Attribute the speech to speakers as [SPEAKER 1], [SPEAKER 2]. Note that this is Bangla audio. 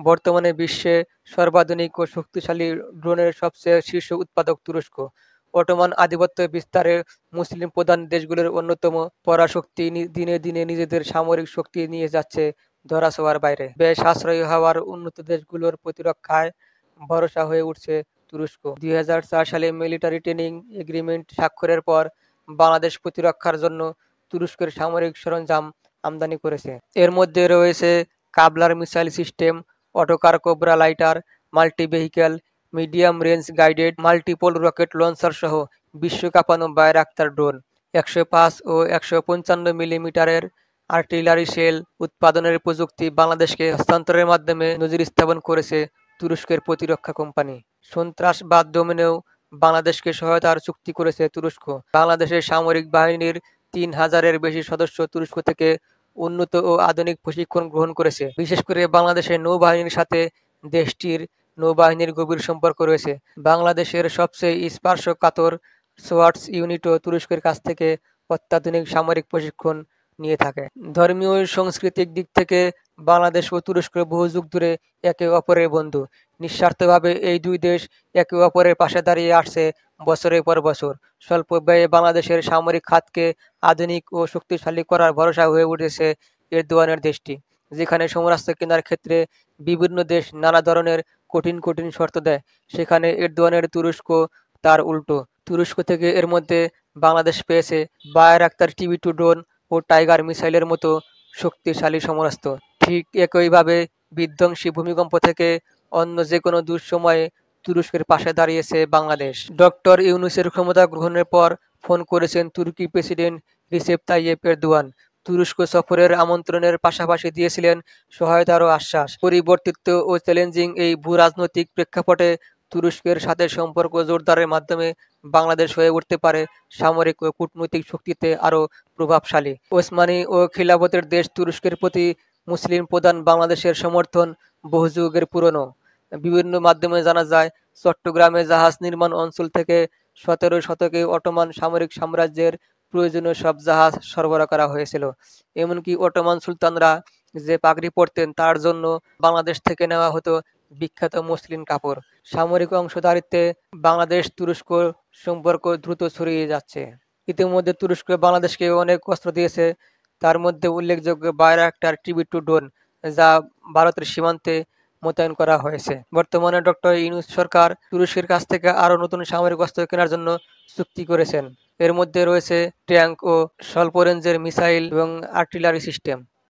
[SPEAKER 1] বর্তমানে বিশ্বে সর্বাধুনিক ও শক্তিশালী ড্রোনের সবচেয়ে শীর্ষ উৎপাদক তুরস্ক। অটোমান আধিপত্য বিস্তারে মুসলিম প্রধান দেশগুলোর অন্যতম পরাশক্তি দিনে দিনে নিজেদের সামরিক শক্তি নিয়ে যাচ্ছে ধরাছোঁয়ার বাইরে। বেশ সাশ্রয়ী হওয়ার উন্নত দেশগুলোর প্রতিরক্ষায় ভরসা হয়ে উঠছে তুরস্ক। 2004 সালে মিলিটারি ট্রেনিং এগ্রিমেন্ট স্বাক্ষরের পর বাংলাদেশ প্রতিরক্ষার জন্য তুরস্কের সামরিক সরঞ্জাম আমদানি করেছে। এর মধ্যে রয়েছে কাবলার missile system, Autocar cobra lighter, multi vehicle, medium range guided multiple rocket launcher সহ বিশ্ব কাঁপানো বাইরাক্তার ড্রোন। 105 ও 155 মিলিমিটারের আর্টিলারি শেল উৎপাদনের প্রযুক্তি বাংলাদেশকে হস্তান্তরের মাধ্যমে নজির স্থাপন করেছে তুরস্কের প্রতিরক্ষা কোম্পানি। সন্ত্রাসবাদ দমনেও বাংলাদেশকে সহায়তার চুক্তি করেছে তুরস্ক। বাংলাদেশের সামরিক বাহিনীর 3000-এর বেশি সদস্য তুরস্ক থেকে উন্নত ও আধুনিক প্রশিক্ষণ গ্রহণ করেছে। বিশেষ করে বাংলাদেশের নৌবাহিনীর সাথে দেশটির নৌবাহিনীর গভীর সম্পর্ক রয়েছে। বাংলাদেশের সবচেয়ে স্পর্শকাতর সোয়ার্টস ইউনিটও তুরস্কের কাছ থেকে অত্যাধুনিক সামরিক প্রশিক্ষণ নিয়ে থাকে। ধর্মীয় ও সাংস্কৃতিক দিক থেকে বাংলাদেশ ও তুরস্ক বহু যুগ ধরে একে অপরের বন্ধু। নিঃস্বার্থভাবে এই দুই দেশ একে অপরের পাশে দাঁড়িয়ে আসছে বছরের পর বছর। স্বল্প ব্যয়ে বাংলাদেশের সামরিক খাতকে আধুনিক ও শক্তিশালী করার ভরসা হয়ে উঠেছে এরদোয়ানের দেশটি, যেখানে সমরাস্ত্র কেনার ক্ষেত্রে বিভিন্ন দেশ নানা ধরনের কঠিন শর্ত দেয়, সেখানে এরদোয়ানের তুরস্ক তার উল্টো। তুরস্ক থেকে এর মধ্যে বাংলাদেশ পেয়েছে বায়রাক্তার টিবি-2 ড্রোন ও টাইগার মিসাইলের মতো শক্তিশালী সমরাস্ত্র। ঠিক একইভাবে বিধ্বংসী ভূমিকম্প থেকে অন্য যেকোনো দুঃসময়ে তুরস্কের পাশে দাঁড়িয়েছে বাংলাদেশ। ডক্টর ইউনূসের ক্ষমতা গ্রহণের পর ফোন করেছেন তুর্কি প্রেসিডেন্ট রিসেপ তাইয়েপ এরদোয়ান। তুরস্ক সফরের আমন্ত্রণের পাশাপাশি দিয়েছিলেন সহায়তারও আশ্বাস। পরিবর্তিত ও চ্যালেঞ্জিং এই ভূ-রাজনৈতিক প্রেক্ষাপটে তুরস্কের সাথে সম্পর্ক জোরদারের মাধ্যমে বাংলাদেশ হয়ে উঠতে পারে সামরিক ও কূটনৈতিক শক্তিতে আরও প্রভাবশালী। ওসমানী ও খিলাফতের দেশ তুরস্কের প্রতি মুসলিম প্রধান বাংলাদেশের সমর্থন বহু যুগের পুরনো। বিভিন্ন মাধ্যমে জানা যায়, চট্টগ্রামে জাহাজ নির্মাণ অঞ্চল থেকে 17 শতকে অটোমান সামরিক সাম্রাজ্যের প্রয়োজনীয় সব জাহাজ সরবরাহ করা হয়েছিল। এমনকি অটোমান সুলতানরা যে পাগড়ি পরতেন তার জন্য বাংলাদেশ থেকে নেওয়া হতো বিখ্যাত মসলিন কাপড়। সামরিক অংশীদারিত্বে বাংলাদেশ তুরস্ক সম্পর্ক দ্রুত ছড়িয়ে যাচ্ছে। ইতিমধ্যে তুরস্ক বাংলাদেশকে অনেক অস্ত্র দিয়েছে, তার মধ্যে উল্লেখযোগ্য বায়রাক্টার টিবি-2 ড্রোন, যা ভারতের সীমান্তে মোতায়েন করা হয়েছে। বর্তমানে ডক্টর ইউনূস সরকার তুরস্কের কাছ থেকে আরও নতুন সামরিক অস্ত্র কেনার জন্য চুক্তি করেছেন। এর মধ্যে রয়েছে ট্যাঙ্ক ও স্বল্প রেঞ্জের মিসাইল এবং আর্টিলারি সিস্টেম।